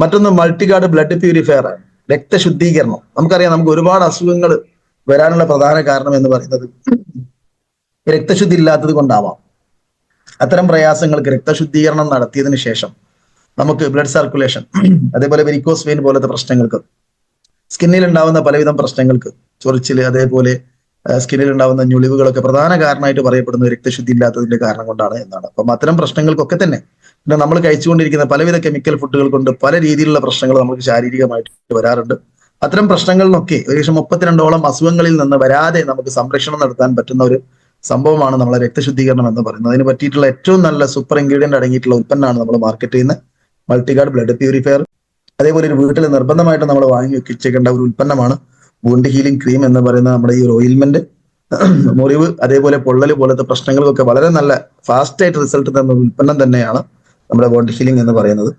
മറ്റൊന്ന് മൾട്ടിഗാർഡ് blood purifier ആണ്, രക്തശുദ്ധീകരണം. നമുക്കറിയാം, നമുക്ക് ഒരുപാട് അസുഖങ്ങൾ വരാനുള്ള പ്രധാന കാരണം എന്ന് പറയുന്നത് രക്തശുദ്ധി ഇല്ലാത്തത് കൊണ്ടാവാം. അത്തരം പ്രയാസങ്ങൾക്ക് രക്തശുദ്ധീകരണം നടത്തിയതിനു ശേഷം നമുക്ക് ബ്ലഡ് സർക്കുലേഷൻ, അതേപോലെ വെരിക്കോസ് വെയിൻ പോലത്തെ പ്രശ്നങ്ങൾക്ക്, സ്കിന്നിൽ ഉണ്ടാവുന്ന പലവിധം പ്രശ്നങ്ങൾക്ക്, ചൊറിച്ചില്, അതേപോലെ സ്കിന്നിൽ ഉണ്ടാവുന്ന ഞൊളിവുകളൊക്കെ പ്രധാന കാരണമായിട്ട് പറയപ്പെടുന്നത് രക്തശുദ്ധി ഇല്ലാത്തതിന്റെ കാരണം കൊണ്ടാണ് എന്നാണ്. അപ്പം അത്തരം പ്രശ്നങ്ങൾക്കൊക്കെ തന്നെ പിന്നെ നമ്മൾ കഴിച്ചുകൊണ്ടിരിക്കുന്ന പലവിധ കെമിക്കൽ ഫുഡുകൾ കൊണ്ട് പല രീതിയിലുള്ള പ്രശ്നങ്ങൾ നമുക്ക് ശാരീരികമായിട്ട് വരാറുണ്ട്. അത്തരം പ്രശ്നങ്ങളിലൊക്കെ ഏകദേശം 32ഓളം അസുഖങ്ങളിൽ നിന്ന് വരാതെ നമുക്ക് സംരക്ഷണം നടത്താൻ പറ്റുന്ന ഒരു സംഭവമാണ് നമ്മളെ രക്തശുദ്ധീകരണം എന്ന് പറയുന്നത്. അതിന് പറ്റിയിട്ടുള്ള ഏറ്റവും നല്ല സൂപ്പർ ഇൻഗ്രീഡിയന്റ് അടങ്ങിയിട്ടുള്ള ഉൽപ്പന്നമാണ് നമ്മൾ മാർക്കറ്റ് ചെയ്യുന്ന മൾട്ടിഗാർഡ് ബ്ലഡ് പ്യൂരിഫയർ. അതേപോലെ ഒരു വീട്ടിൽ നിർബന്ധമായിട്ട് നമ്മൾ വാങ്ങി വെച്ചേക്കേണ്ട ഒരു ഉൽപ്പന്നമാണ് വൂണ്ട് ഹീലിംഗ് ക്രീം എന്ന് പറയുന്ന നമ്മുടെ ഈ ഒരു ഓയിൽമെന്റ്. മുറിവ്, അതേപോലെ പൊള്ളല് പോലത്തെ പ്രശ്നങ്ങൾക്കൊക്കെ വളരെ നല്ല ഫാസ്റ്റ് ആയിട്ട് റിസൾട്ട് തന്ന ഒരു ഉൽപ്പന്നം തന്നെയാണ് നമ്മുടെ വൂണ്ട് ഹീലിംഗ് എന്ന് പറയുന്നത്.